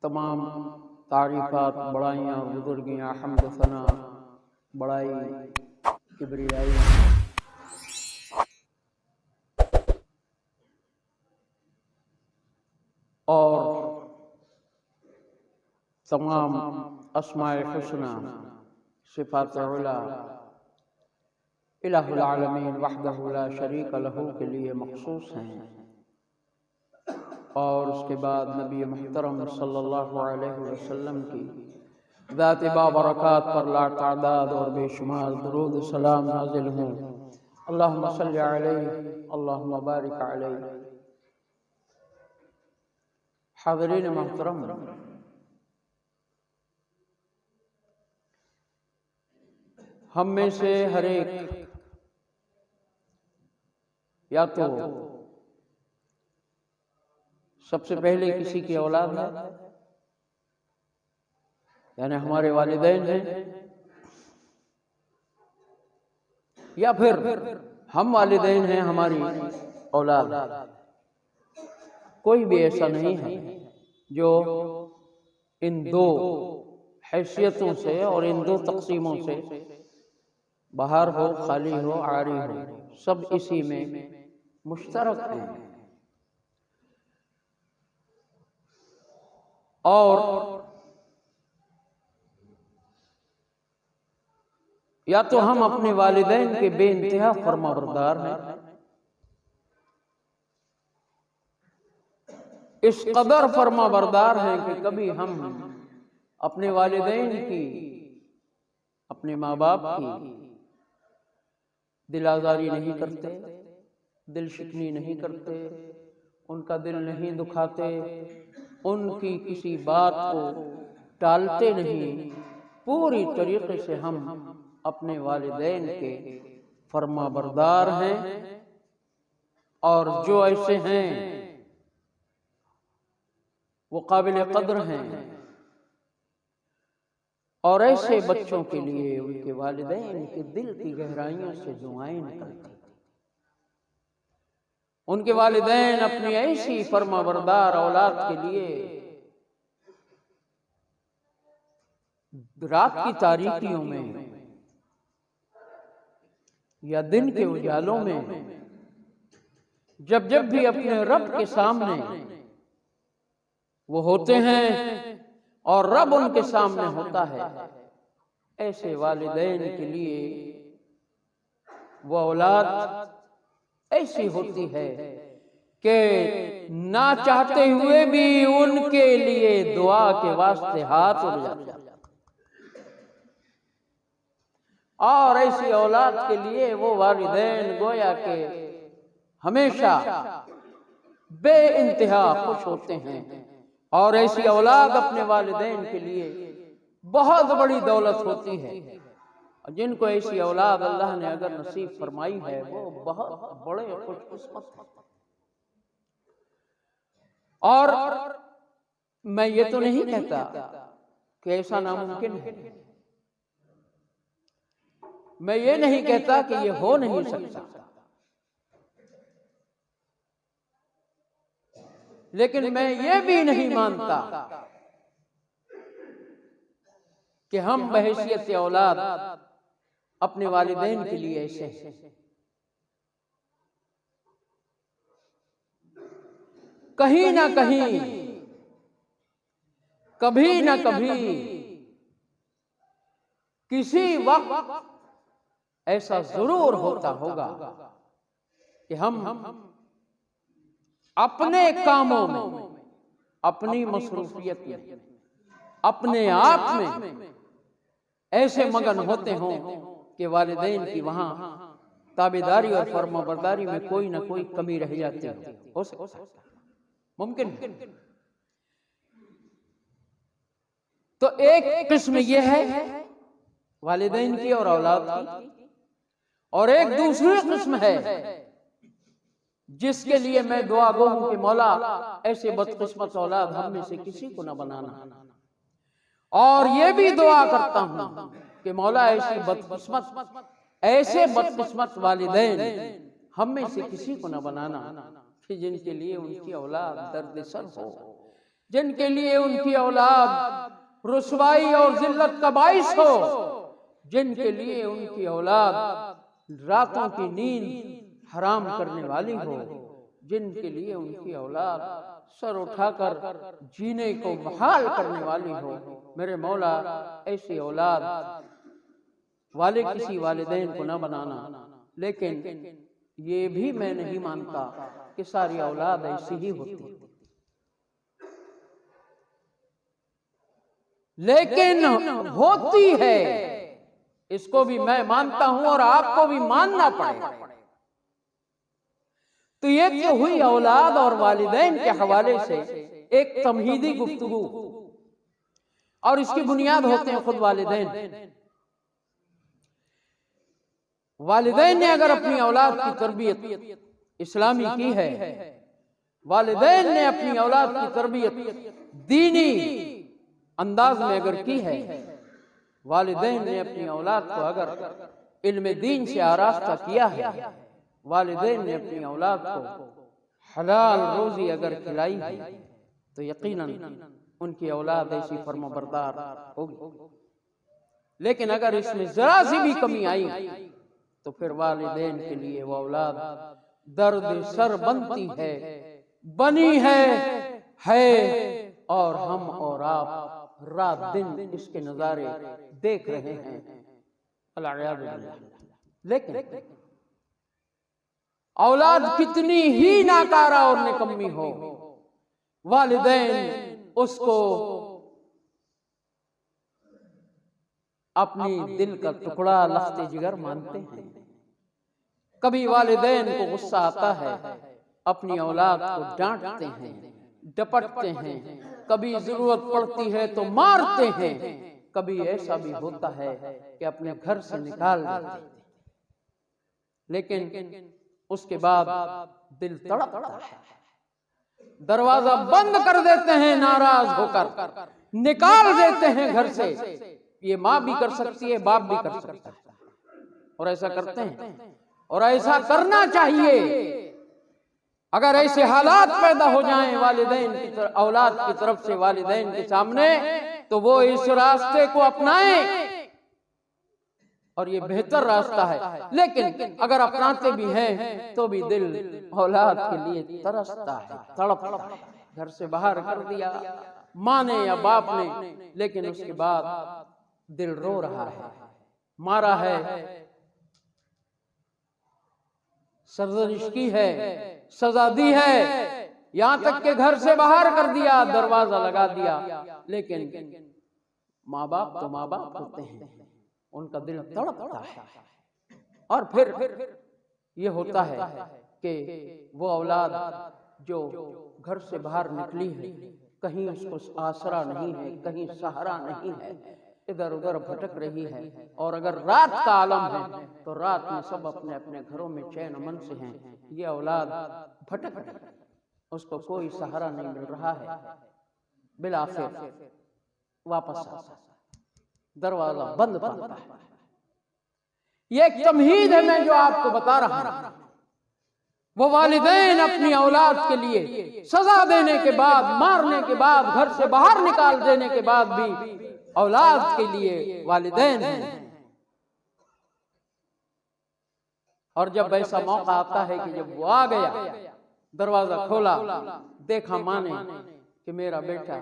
तमाम तारीफ़ात, बड़ाइयाँ और बुजुर्गियाँ, हम्द सना, बड़ाई, किबरियाई और तमाम अस्माए हुस्ना, सिफ़ात उला इलाहुल आलमीन वहदहु ला शरीक लहू के लिए मखसूस हैं। और उसके बाद नबी मुहतरम सल्लल्लाहु अलैहि वसल्लम की ज़ात बाबरकात पर लातादाद और बेशुमार दुरूद सलाम नाज़िल हों। अल्लाहुम्मा सल्लि अलैहि अल्लाहुम्मा बारिक अलैहि। हाज़रीन मुहतरम, हम में से हर एक या तो सबसे पहले किसी की औलाद है, यानी हमारे वालिदैन हैं, या फिर हम वालिदैन हैं हमारी औलाद। कोई भी ऐसा नहीं है जो इन दो हैसियतों से और इन दो तक़सीमों से बाहर हो, खाली हो, आरी हो, सब इसी में मुश्तरक हैं। और या तो हम अपने वालिदैन के बेइंतहा फरमाबरदार हैं, इस कदर फरमाबरदार हैं कि कभी हम अपने वालिदैन की, अपने माँ बाप की दिल आज़ारी नहीं करते, दिल शिकनी नहीं करते, उनका दिल नहीं दुखाते, उनकी किसी बात को टालते नहीं। पूरी तरीके से हम अपने वालिदैन के फरमाबरदार हैं। और जो ऐसे हैं वो काबिल कद्र हैं। और ऐसे बच्चों के लिए उनके वालिदैन के दिल की गहराइयों से दुआएं निकलती। उनके वालिदैन अपनी ऐसी फरमाबरदार औलाद के लिए रात की तारीकियों में या दिन के उजालों में जब जब भी अपने रब के सामने वो होते हैं और रब उनके सामने होता है, ऐसे वालिदैन के लिए वो औलाद ऐसी होती है कि ना चाहते हुए भी उनके लिए दुआ के वास्ते हाथ उठ जाते हैं। और ऐसी औलाद के लिए वो वालिदैन गोया के हमेशा बेइंतहा खुश होते हैं। और ऐसी औलाद अपने वालिदैन के लिए बहुत बड़ी दौलत होती है। जिनको ऐसी औलाद अल्लाह ने अगर नसीब फरमाई है वो बहुत बड़े खुशकिस्मत हैं। और मैं ये तो नहीं कहता कि ऐसा नामुमकिन है, मैं ये नहीं कहता कि ये हो नहीं सकता, लेकिन मैं ये भी नहीं मानता कि हम बहैसियत औलाद अपने वालिदैन के लिए ऐसे हैं। कहीं ना कहीं, कभी ना कभी, किसी वक्त ऐसा जरूर होता होगा कि हम अपने कामों में, अपनी मसरूफियत में, अपने आप में ऐसे मगन होते हों कि वालिदैन की वहां ताबेदारी और फरमाबरदारी में कोई ना कोई कमी रह जाती हो सकता है, मुमकिन है। तो एक किस्म यह है वालिदैन की और औलाद की, और एक दूसरी किस्म है जिसके लिए मैं दुआ गो हूं कि मौला ऐसे बदकिस्मत औलाद हम में से किसी को न बनाना। और ये भी दुआ करता हूं कि मौला ऐसी बदकिस्मत, ऐसे बदकिस्मत वालिदैन हम में से किसी को न बनाना कि जिनके लिए उनकी औलाद दर्द सर हो, जिनके लिए उनकी औलाद रुसवाई और जिल्लत का बाइस हो, जिनके लिए उनकी औलाद रातों की नींद हराम करने वाली हो, जिनके लिए उनकी औलाद सर उठाकर जीने को मुहाल करने वाली हो। मेरे मौला ऐसी औलाद वाले किसी वालिदैन को न बनाना। लेकिन ये भी मैं नहीं मानता कि सारी औलाद ऐसी ही होती, लेकिन होती है, इसको भी मैं मानता हूं और आपको भी मानना पड़ेगा। तो ये तो हुई औलाद और वालिदैन के हवाले से एक तमहीदी गुफ्तगू, और इसकी बुनियाद होते हैं खुद वालिदैन। वालिदैन ने अगर अपनी औलाद की तरबियत इस्लामी की है, वालिदैन ने अपनी औलाद की तरबियत दीनी अंदाज में अगर की है, वालिदैन ने अपनी औलाद को अगर इल्म दीन से आरास्ता किया है, वालिदैन ने अपनी औलाद को हलाल रोजी अगर खिलाई है, तो यकीनन उनकी औलाद ऐसी फर्माबरदार होगी। लेकिन अगर इसमें जरा सी भी कमी आई तो फिर वालिदैन के लिए वो औलाद दर्द सर बनती है, बनी है और हम और आप रात दिन इसके नजारे देख रहे हैं। लेकिन औलाद कितनी ही नाकारा और निकम्मी हो, वालिदैन उसको अपनी दिल का टुकड़ा लख्ते जिगर मानते हैं। कभी वालिदैन को गुस्सा आता है, अपनी औलाद को डांटते हैं, डपटते हैं, कभी जरूरत पड़ती है तो मारते हैं, कभी ऐसा भी होता है कि अपने घर से निकाल देते हैं। लेकिन उसके बाद दिल तड़पता है, दरवाजा बंद कर देते हैं, नाराज होकर निकाल देते हैं घर से। ये माँ भी कर सकती है, बाप भी कर सकता है, और ऐसा करते हैं और ऐसा करना चाहिए। अगर ऐसे हालात पैदा हो जाएं वालिदैन की तरफ, औलाद की तरफ से वालिदैन के सामने, तो वो इस रास्ते को अपनाएं और ये बेहतर रास्ता है। लेकिन अगर अपनाते भी हैं तो भी दिल औलाद के लिए तरसता है, तड़पता है। घर से बाहर कर दिया माँ ने या बाप ने, लेकिन उसके बाद दिल रो रहा है, मारा है, सरजनिश की है, सजा दी है, यहां तक के घर से बाहर कर दिया, दरवाजा लगा दिया। लेकिन माँ बाप तो माँ बाप होते हैं, उनका दिल तड़पता है। और फिर ये होता है कि वो औलाद जो घर से बाहर निकली है, कहीं उसको आसरा नहीं है, कहीं सहारा नहीं है, इधर उधर भटक रही है। और अगर रात का आलम है तो रात में सब अपने अपने घरों में चैन अमन से हैं। ये औलाद भटक रही, उसको कोई सहारा नहीं मिल रहा है। बिलाखिर वापस आता, दरवाजा बंद पाता है। ये एक तमहीद है मैं जो आपको बता रहा हूं। वो वालिदैन अपनी औलाद के लिए सजा देने के बाद, मारने के बाद, घर से बाहर निकाल देने के बाद भी औलाद के लिए वालिदैन हैं। और जब ऐसा मौका आता है कि जब वो आ गया, दरवाजा खोला, देखा माँ ने कि मेरा बेटा,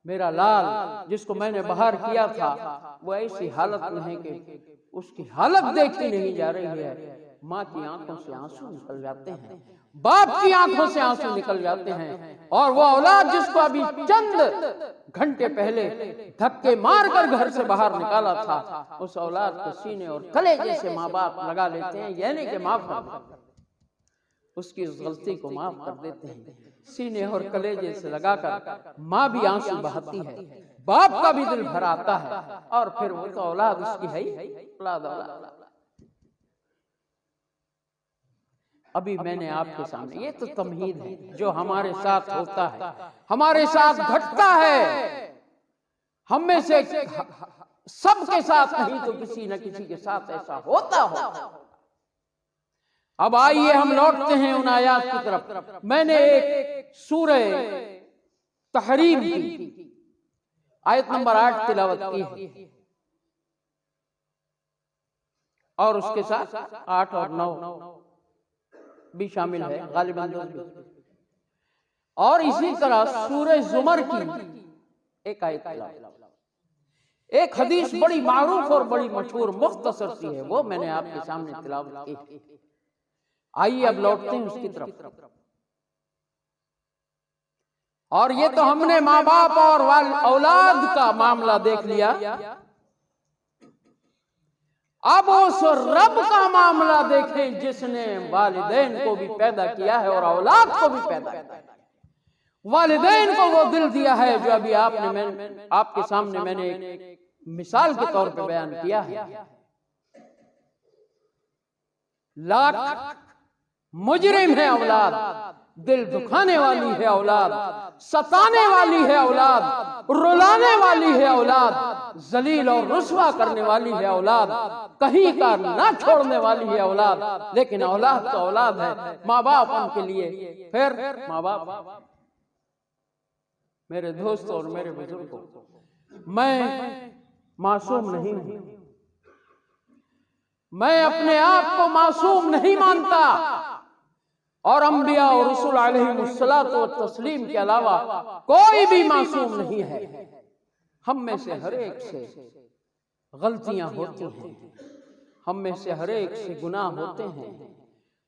मेरा लाल जिसको मैंने बाहर किया था, वो ऐसी हालत में है कि उसकी हालत देखी नहीं जा रही है। माँ की आंखों से आंसू निकल जाते हैं, बाप की आंखों से आंसू निकल जाते हैं। और वो औलाद जिसको अभी चंद घंटे पहले धक्के मारकर घर से बाहर निकाला था, उस औलाद को सीने और कलेजे से माँ बाप लगा लेते हैं, यानी कि माफ कर, उसकी उस गलती को माफ कर देते हैं। सीने और कलेजे से लगाकर माँ भी आंसू बहाती है, बाप का भी दिल भर आता है। और फिर वो तो औलाद उसकी है ही, औलाद। अभी मैंने आपके सामने, ये तो तमहीद है जो हमारे साथ होता है, हमारे साथ घटता है। हम में से सबके साथ नहीं तो किसी न किसी के साथ ऐसा होता हो। अब आइए हम लौटते हैं उन आयात की तरफ। मैंने एक सूरह तहरीम की आयत नंबर 8 तिलावत की है और उसके साथ 8 और 9 भी शामिल है गालिबन 10 भी। और इसी तरह सूरह जुमर की एक आयत तिलावत, एक हदीस बड़ी मारूफ और बड़ी मशहूर मुख्तसर सी है, वो मैंने आपके सामने तिलावत की। आइए अब लौटते हैं उसकी तरफ। और ये तो हमने माँ बाप और औलाद का मामला देख लिया, अब उस रब का मामला देखें जिसने वालिदैन को भी पैदा किया है और औलाद को भी पैदा किया है। वालिदैन को वो दिल दिया है जो अभी आपके सामने मैंने एक मिसाल के तौर पे बयान किया है। लाख मुजरिम है औलाद, दिल दुखाने वाली है औलाद, सताने वाली है औलाद, रुलाने वाली है औलाद, जलील और रुस्वा करने वाली है औलाद, कहीं का ना छोड़ने वाली है औलाद। लेकिन औलाद तो औलाद है, माँ बाप उनके लिए। फिर माँ बाप, मेरे दोस्तों और मेरे बुजुर्गों, मैं मासूम नहीं हूं, मैं अपने आप को मासूम नहीं मानता और अंबिया और रसूल अलैहिमुस्सलात व तस्लीम के अलावा कोई भी मासूम नहीं है। हम में से हर एक से गलतियां होती हैं, हम में से हर एक से गुनाह होते हैं,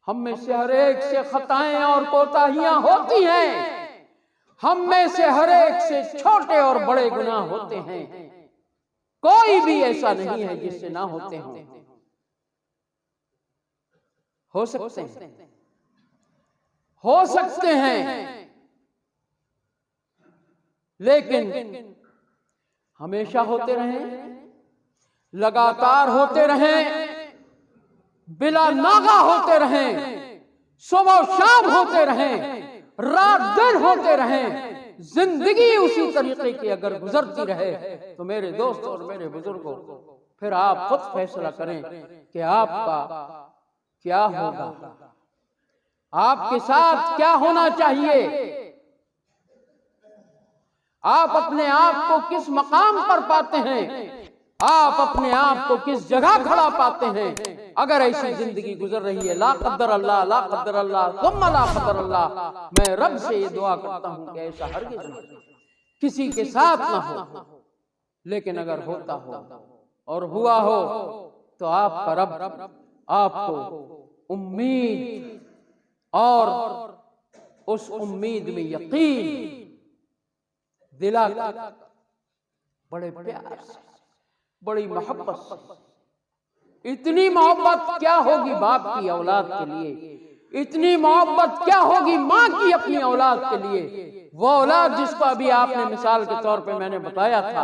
हम में से हर एक से खताएं और कोताहियां होती हैं, हम में से हर एक से छोटे और बड़े गुनाह होते हैं। कोई भी ऐसा नहीं है जिससे ना होते हों। हो सकते हैं, हो सकते हैं, लेकिन हमेशा होते रहें, लगातार होते रहें, बिला नागा होते रहें, सुबह शाम होते रहें, रात दिन होते रहें, जिंदगी उसी तरीके की अगर गुजरती रहे तो मेरे दोस्तों और मेरे बुजुर्गों, फिर आप खुद फैसला करें कि आपका क्या होगा, आपके साथ क्या होना चाहिए, आप अपने आप को किस मकाम पर पाते हैं, आप अपने आप को किस जगह खड़ा पाते हैं। अगर ऐसी जिंदगी गुजर रही है, ला कद्दर अल्लाह, ला कद्दर अल्लाह, सुम्मा ला कद्दर अल्लाह, मैं रब से ये दुआ करता हूं कि ऐसा हरगिज़ किसी के साथ ना हो। लेकिन अगर होता हो और हुआ हो तो आपका रब आपको उम्मीद और उस उम्मीद में यकीन दिला बड़े प्यार से, बड़ी मोहब्बत से, इतनी मोहब्बत क्या होगी बाप की औलाद के लिए, इतनी मोहब्बत क्या होगी माँ की अपनी औलाद के लिए। वो औलाद जिसको अभी आपने मिसाल के तौर पे मैंने बताया था,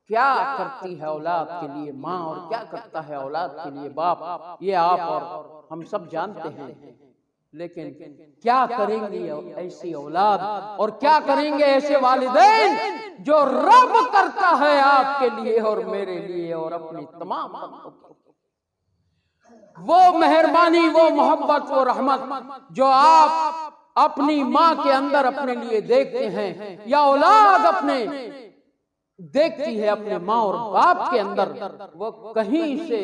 क्या करती है औलाद के लिए माँ और क्या करता है औलाद के लिए बाप, ये आप और हम सब जानते हैं। लेकिन क्या करेंगे ऐसी औलाद और क्या करेंगे ऐसे वालिदैन जो रब करता है आपके लिए और मेरे लिए और अपनी तमाम बंदों को। वो मेहरबानी, वो मोहब्बत, वो रहमत जो आप अपनी माँ के अंदर अपने लिए देखते हैं या औलाद अपने देखती है अपने माँ और बाप के अंदर, वो कहीं से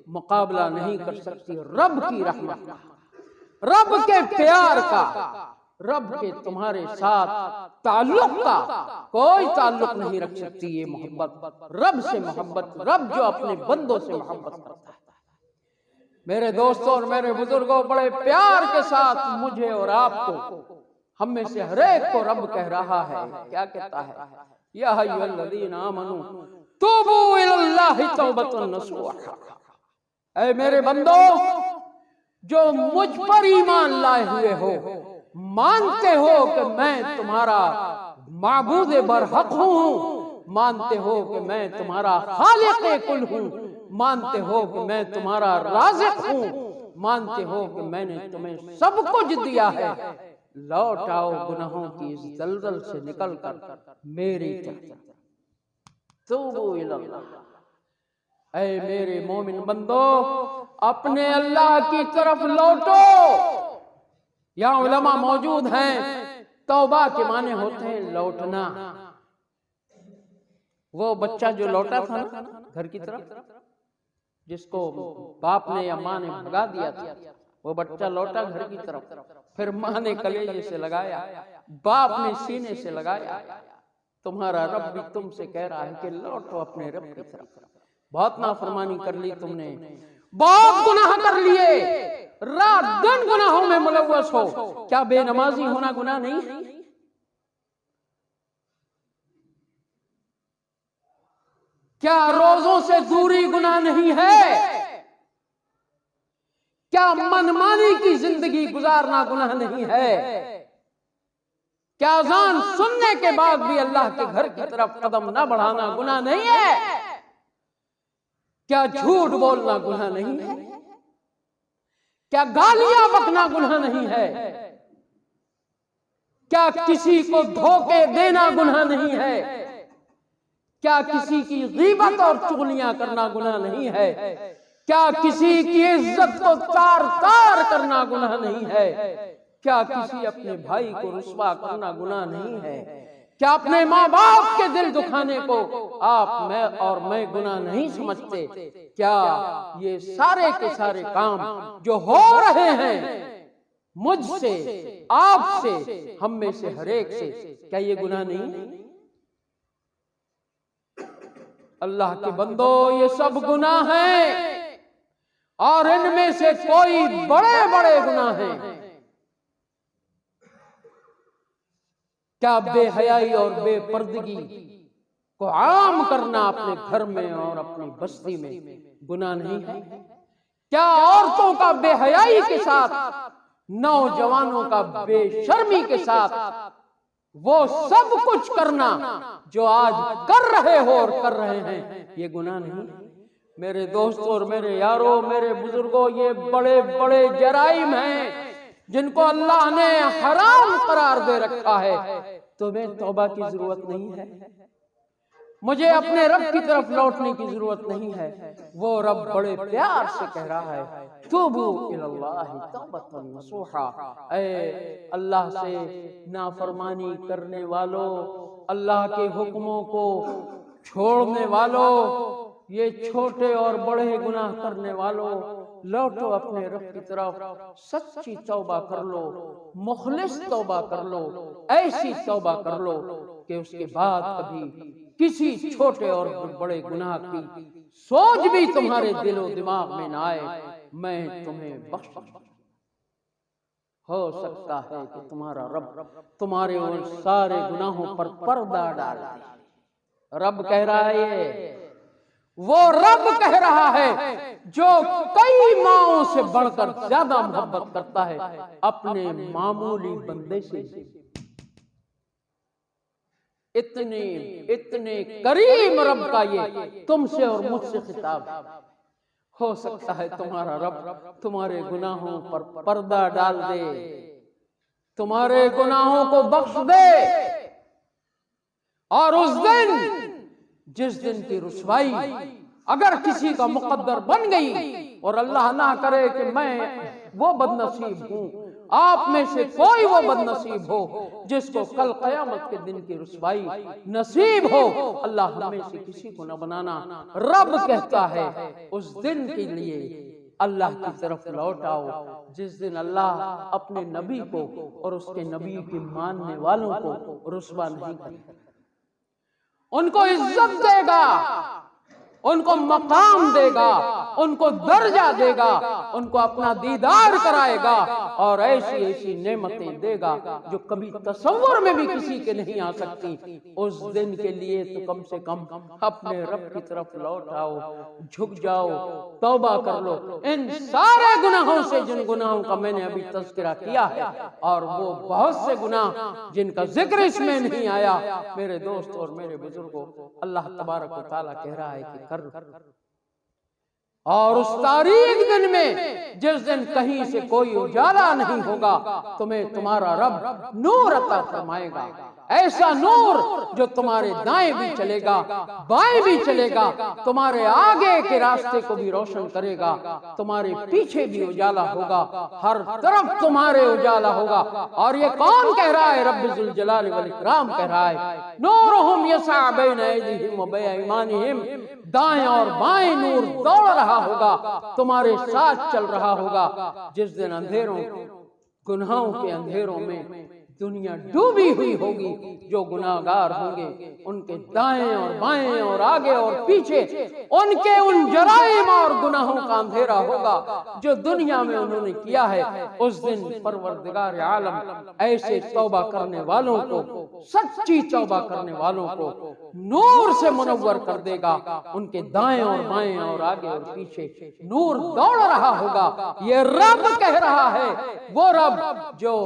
मुकाबला नहीं कर सकती रब की रहमत का, रब के प्यार का, रब के तुम्हारे साथ ताल्लुक का कोई ताल्लुक नहीं रख सकती ये मोहब्बत। रब से मोहब्बत, रब जो अपने बंदों से मोहब्बत करता है। मेरे दोस्तों और मेरे बुजुर्गों, बड़े प्यार के साथ मुझे और आपको, हम में से हर एक को रब कह रहा है, क्या कहता है, या अय्युहल्लज़ीना आमनू तूबू इलल्लाहि तौबतन नसूहा। ऐ मेरे बंदो जो मुझ पर ईमान लाए हुए हो, मानते हो कि मैं तुम्हारा माबूद बरहक हूँ, मानते हो कि मैं तुम्हारा खालिक़े कुल हूँ, मानते हो कि मैं तुम्हारा राज़िक़ हूँ, मानते हो कि मैंने तुम्हें सब कुछ दिया है, लौट आओ गुनाहों की इस दलदल से निकलकर मेरी तरफ, तूबू इलल्लाह। ऐ मेरे मोमिन बंदो, अपने अल्लाह की तरफ लौटो। यहाँ उलमा मौजूद हैं, तौबा के माने होते हैं लौटना। वो बच्चा जो लौटा था ना घर की तरफ, जिसको बाप ने या माँ ने भगा दिया था, वो बच्चा लौटा घर की तरफ, फिर माँ ने कलेजे से लगाया, बाप ने सीने से लगाया। तुम्हारा रब भी तुमसे कह रहा है कि लौटो अपने रब की तरफ। बहुत नाफरमानी कर ली तुमने, बहुत गुनाह कर लिए, रात दिन गुनाहों में मुलव्वस हो। क्या बेनमाजी होना गुनाह नहीं है? क्या रोजों से दूरी गुनाह नहीं है? क्या मनमानी की जिंदगी गुजारना गुनाह नहीं है? क्या अज़ान सुनने के बाद भी अल्लाह के घर की तरफ कदम न बढ़ाना गुनाह नहीं है? क्या झूठ बोलना गुनाह नहीं है? क्या गालियां बकना गुनाह नहीं है? क्या किसी को धोखे देना गुनाह नहीं है? क्या किसी की गीबत और चुगलियां करना गुनाह नहीं है? क्या किसी की इज्जत को तार तार करना गुनाह नहीं है? क्या किसी अपने भाई को रुस्वा करना गुनाह नहीं है? क्या अपने माँ बाप के दिल दुखाने को आप मैं गुनाह नहीं समझते? क्या ये सारे के सारे काम जो हो रहे हैं मुझसे, आपसे, हम में से हर एक से, क्या ये गुनाह नहीं? अल्लाह के बंदो, ये सब गुनाह हैं और इनमें से कोई बड़े बड़े गुनाह हैं। क्या बेहयाई और बेपर्दगी को आम करना अपने घर में और अपनी बस्ती में गुनाह नहीं है? क्या औरतों का बेहयाई के साथ, नौजवानों का बेशर्मी के साथ वो सब कुछ करना जो आज कर रहे हो और कर रहे हैं, ये गुनाह नहीं? मेरे दोस्तों और मेरे यारों, मेरे बुजुर्गों, ये बड़े बड़े जराइम हैं जिनको अल्लाह ने हराम करार दे रखा है। तुम्हें तौबा की जरूरत नहीं है, मुझे अपने रब की तरफ लौटने की जरूरत नहीं है। वो रब बड़े प्यार से कह रहा है, तूबू इलल्लाहि तौबतन नसूहा। ऐ अल्लाह से नाफरमानी करने वालों, अल्लाह के हुक्मों को छोड़ने वालों, ये छोटे और बड़े गुनाह करने वालों, लौटो अपने रब की तरफ, सच्ची तौबा कर लो, मुखलिस तौबा कर लो, ऐसी तौबा कर लो कि उसके बाद कभी किसी छोटे और बड़े गुनाह की सोच भी तुम्हारे दिलो दिमाग में ना आए। मैं तुम्हें बख्श, हो सकता है कि तुम्हारा रब तुम्हारे उन सारे गुनाहों पर पर्दा डाल दे। रब कह रहा है, वो रब कह रहा है जो कई माओं से बढ़कर ज्यादा मोहब्बत करता है अपने मामूली बंदे से। इतने इतने करीम रब का ये तुमसे और मुझसे खिताब। हो सकता है तुम्हारा रब तुम्हारे गुनाहों पर पर्दा डाल दे, तुम्हारे गुनाहों को बख्श दे, और उस दिन, जिस दिन की रुसवाई अगर किसी का मुकद्दर बन गई, और अल्लाह ना करे कि मैं वो बदनसीब हूं, आप में से कोई वो बदनसीब हो जिसको कल कयामत के दिन की रुसवाई नसीब हो, अल्लाह हमें से किसी को न बनाना। रब कहता है उस दिन के लिए अल्लाह की तरफ लौट आओ, जिस दिन अल्लाह अपने नबी को और उसके नबी के मानने वालों को रुसवा नहीं करेगा, उनको इज्जत देगा, उनको मकाम देगा, उनको दर्जा देगा, उनको अपना दीदार कराएगा और ऐसी ऐसी नेमतें देगा जो कभी तसव्वुर में भी किसी के नहीं आ सकती। उस दिन के लिए तो कम से कम अपने रब की तरफ लौट आओ, झुक जाओ, तौबा कर लो इन सारे गुनाहों से, जिन गुनाहों का मैंने अभी तज़किरा किया है, और वो बहुत से गुनाह जिनका जिक्र इसमें नहीं आया। मेरे दोस्त और मेरे बुजुर्गों, अल्लाह तबारक व तआला कह रहा है कि कर, और उस तारीख दिन में जिस दिन कहीं से कोई उजाला नहीं होगा, तुम्हें तुम्हारा रब नूर अता फरमाएगा। ऐसा नूर जो तुम्हारे दाएं भी चलेगा, बाएं भी चलेगा, तुम्हारे आगे के रास्ते को भी रोशन करेगा, तुम्हारे पीछे भी उजाला होगा, हर तरफ तुम्हारे उजाला होगा। और ये कौन कह रहा है? रब्बुल जलाल वल इकराम कह रहा है, नूरुहुम यसअ बैन अयदीहिम व बैमानिहिम, दाएं और बाएं नूर दौड़ रहा होगा, तुम्हारे साथ चल रहा होगा। जिस दिन अंधेरों, गुनाहों के अंधेरों में दुनिया डूबी हुई होगी, जो गुनाहगार होंगे उनके दाएं और बाएं और आगे और पीछे उनके उन जराइम और गुनाहों का अंधेरा होगा जो दुनिया में उन्होंने किया है। उस दिन परवरदिगार आलम ऐसे तौबा करने वालों को, सच्ची तौबा करने वालों को नूर से मुनव्वर कर देगा। उनके दाएं और बाएं और आगे और पीछे नूर दौड़ रहा होगा। ये रब कह रहा है, वो रब जो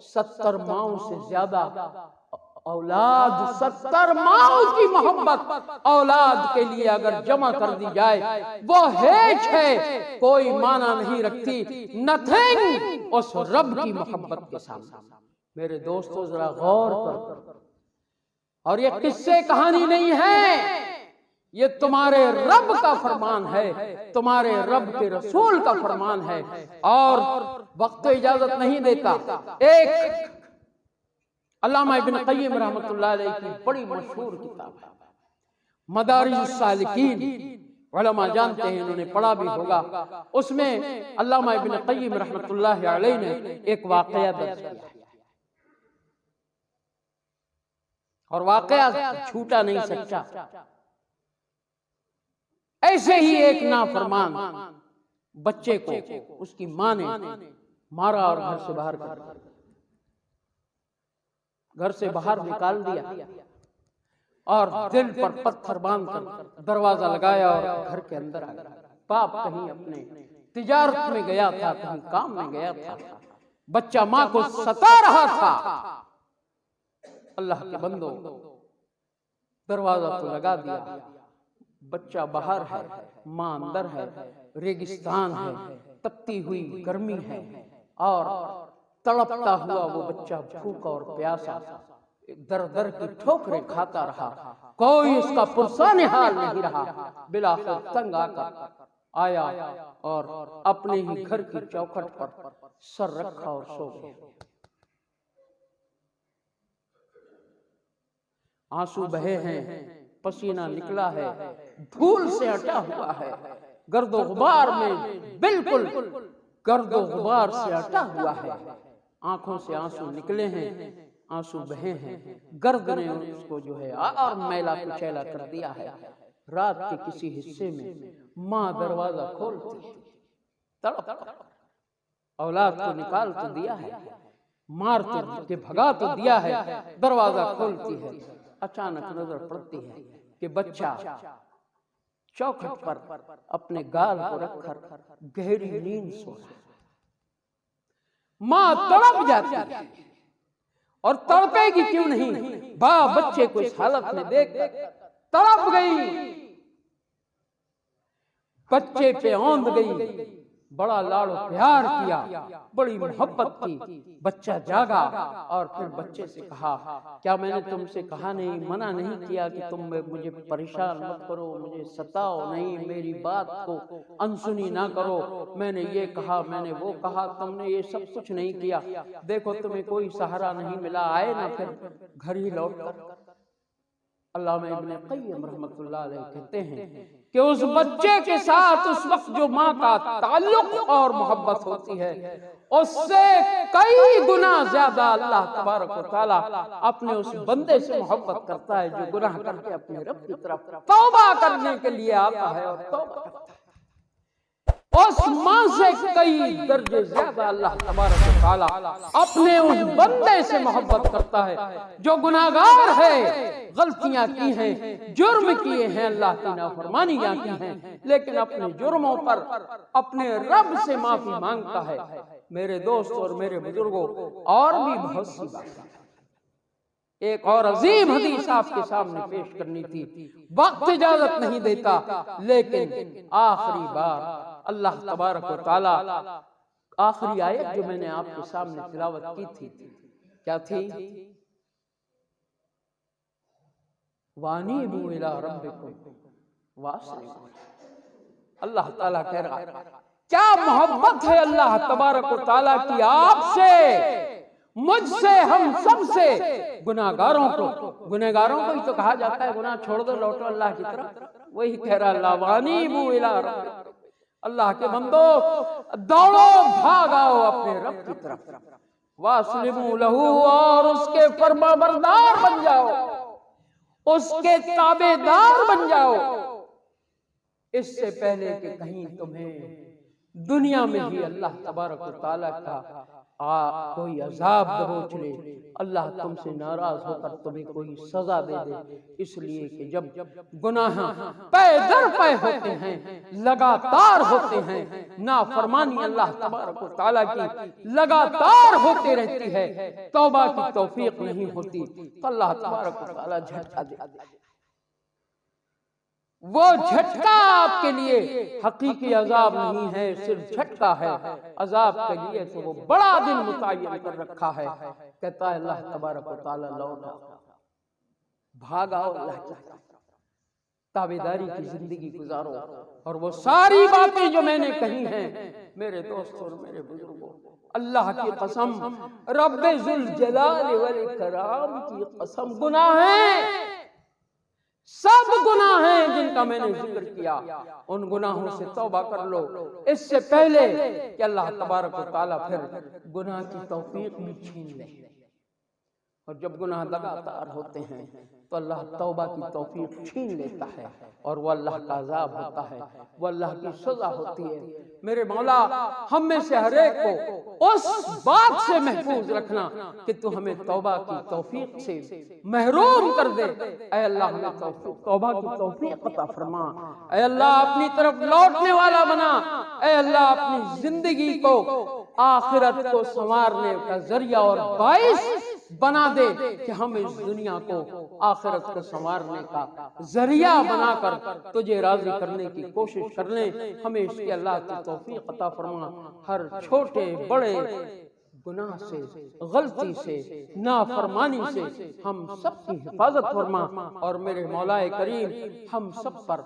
70 माओं से ज्यादा औलाद, 70 माओं की मोहब्बत औलाद के लिए अगर जमा कर दी जाए, वो हेच है, कोई माना नहीं रखती, नथिंग उस रब की मोहब्बत के सामने। मेरे दोस्तों जरा गौर कर, और ये किस्से कहानी नहीं है, ये तुम्हारे रब का फरमान है, तुम्हारे रब के रसूल का फरमान है। और वक्त तो इजाजत नहीं देता। एक अल्लामा इब्न क़य्यिम रहमतुल्लाह अलैह की बड़ी मशहूर किताब है मदारिजुस सालिकीन, उलमा जानते हैं, इन्होंने पढ़ा भी होगा। उसमें अल्लामा इब्न क़य्यिम रहमतुल्लाह अलैह ने एक वाक़या दर्ज किया, और वाक़या झूठा नहीं, सच्चा। ऐसे ही एक नाफरमान बच्चे को उसकी मां ने मारा और घर से बाहर कर दिया, घर से बाहर निकाल दिया, और दिल पर पत्थर बांधकर दरवाजा लगाया और घर के अंदर आ गया। बाप कहीं अपने तिजारत में गया था, कहीं काम में गया था, बच्चा मां को सता रहा था। अल्लाह के बंदो, दरवाजा तो लगा दिया, बच्चा बाहर है, मां अंदर है, रेगिस्तान है, तपती हुई गर्मी है, और तड़पता हुआ वो बच्चा भूखा और प्यासा दर दर की ठोकरें खाता रहा। कोई उसका पुरसाने हाल नहीं रहा। बिलाखिर तंग आकर आया और अपने ही घर की चौखट पर सर रखा और सो गया। आंसू बहे हैं, पसीना निकला है, धूल से हटा हुआ है, गर्दो गुबार में, बिल्कुल गर्दो गुबार से हटा हुआ है। आंखों से आंसू निकले हैं, आंसू बहे हैं, गर्द ने उसको जो है और मैला कुचैला कर दिया है। रात के किसी हिस्से में मां दरवाजा खोलती, तड़प औलाद को निकाल तो दिया है, मार तो के भगा तो दिया है, दरवाजा खोलती है। अचानक नजर पड़ती है कि बच्चा चौखट पर अपने गाल को रखकर गहरी नींद सो रहा है। मां तड़प जाती है, और तड़पेगी क्यों नहीं, बच्चे को इस हालत में देख तड़प गई, बच्चे पे औंध गई, बड़ा लाड़ो प्यार किया, बड़ी मोहब्बत की। बच्चा जागा और फिर बच्चे से कहा, क्या मैंने तुमसे कहा नहीं, मना नहीं किया कि तुम मुझे परेशान मत करो, मुझे सताओ नहीं, मेरी बात को अनसुनी ना करो। मैंने ये कहा, मैंने वो कहा, तुमने ये सब कुछ नहीं किया। देखो तुम्हें कोई सहारा नहीं मिला, आए ना फिर घर ही लौट कर। अल्लामा इब्न क़य्यिम रहमतुल्लाह अलैह कहते हैं कि उस बच्चे के साथ उस वक्त जो माँ का ताल्लुक और मोहब्बत होती है, उससे कई गुना ज्यादा अल्लाह तबारक व तआला अपने उस बंदे से मोहब्बत करता है जो गुनाह करके अपने रब की तरफ तौबा करने के लिए आता है और तौबा करता है। उस माँ से कई दर्जे ज्यादा अल्लाह तबारक व तआला अपने उस बंदे से मोहब्बत करता है जो गुनाहगार है, गलतियां की हैं, जुर्म किए हैं, अल्लाह की नाफरमानियां की हैं, लेकिन अपने जुर्मों पर अपने रब से माफी मांगता है। मेरे दोस्त और मेरे बुजुर्गों, और भी बहुत सी बातें, एक और अजीम हदीस आपके सामने पेश करनी थी, वक्त इजाजत नहीं देता, लेकिन आखिरी बार अल्लाह तबारक व तआला आखिरी आयत जो मैंने आपके सामने तिलावत की थी, क्या थी? वानीबू इला रब्बिकुम वास्लिमू। अल्लाह ताला कह रहा है, क्या मोहब्बत है अल्लाह तबारक व तआला की आपसे, मुझसे, हम सबसे, गुनाहगारों को। गुनहगारों को ही तो कहा जाता है गुनाह छोड़ दो, लौटो अल्लाह की तरफ। वही कह रहा अल्लाह, वानीबू इला रब्बिकुम, अल्लाह के बंदो दौड़ो, भाग आओ अपने रब की तरफ। वास्लिमू लहू, और उसके फरमाबरदार बन जाओ, उसके ताबेदार बन जाओ, इससे पहले कि कहीं तुम्हें दुनिया में ही अल्लाह तबारक व तआला का कोई अजाब दबोच ले, अल्लाह तुमसे नाराज होकर तुम्हें कोई सजा दे दे। इसलिए कि जब गुनाह पै दर पै होते हैं, लगातार होते हैं, नाफरमानी अल्लाह तबारक व तआला की लगातार होती रहती है, तौबा की तौफीक नहीं होती, तो अल्लाह तबारक व तआला झटका दे। वो झटका आपके लिए हकीकी अजाब नहीं है, सिर्फ झटका है। अजाब के लिए तो वो बड़ा दिन मुतय्यन कर रखा है। कहता है अल्लाह तबारक व तआला, लौटो, भाग आओ अल्लाह की तरफ, ताबेदारी की जिंदगी गुजारो। और वो सारी बातें जो मैंने कही हैं मेरे दोस्तों और मेरे बुजुर्गों, अल्लाह की कसम, रब्बे जुल जलाल वल इकराम की कसम, गुनाह है, सब गुनाह हैं जिनका मैंने जिक्र किया, उन गुनाहों से तौबा कर लो, इससे पहले कि अल्लाह तबारक व तआला फिर गुनाह की तौफीक भी छीन ले। और जब गुनाह लगातार होते हैं तो अल्लाह तौबा की तौफीक छीन लेता है, और वो अल्लाह का अजाब होता है, वो अल्लाह की सजा होती है। मेरे मौला, हम में से हर एक को उस बात से महफूज रखना कि तू हमें तौबा की तौफीक से महरूम कर दे। ऐ अल्लाह, हमें तौबा की तौफीक अता फरमा। ऐ अल्लाह, अपनी तरफ लौटने वाला बना। ऐ अल्लाह, अपनी जिंदगी को, आखिरत को संवारने का जरिया और बाइस बना दे कि हम इस दुनिया को आखिरत को संवारने का जरिया बनाकर तुझे राजी करने की कोशिश कर लें। हमें इसकी अल्लाह की तौफीक अता फरमा। हर छोटे बड़े गुनाह से, गलती से, नाफरमानी से हम सब की हिफाजत फरमा। और मेरे मौलाए करीम, हम सब पर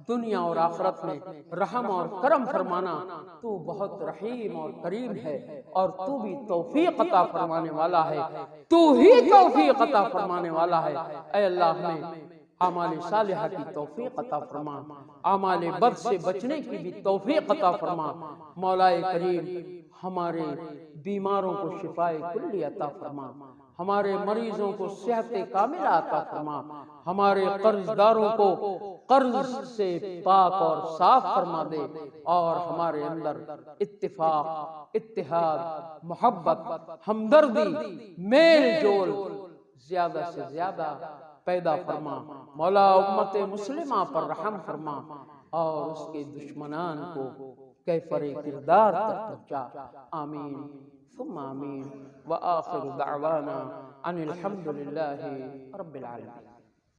दुनिया और आखिरत में रहम और करम फरमाना। तू बहुत रहीम और करीम है, और तू भी तौफीक अता फरमाने वाला है, तू ही तौफीक अता फरमाने वाला है। ऐ अल्लाह, हमें आमाले सालिहा की तौफीक अता फरमा, आमाले बद से बचने की भी तौफीक अता फरमा। मौलाए करीम, हमारे बीमारों को शिफाए कुल्ली अता फरमा, हमारे मरीजों को सेहत कामिला अता फरमा, हमारे कर्जदारों को कर्ज से पाक और साफ फरमा दे, और हमारे अंदर इत्तिफाक, इत्तिहाद, मोहब्बत, हमदर्दी, मेल जोल ज्यादा से ज्यादा पैदा फरमा। मौला, उम्मत मुस्लिमा पर रहम फरमा, और उसके दुश्मनान को कैफरे किरदार तक पहुंचा। आमीन सुम्मा आमीन। व आखिर दावाना अनिल हम्दुलिल्लाहि रब्बिल आलमीन।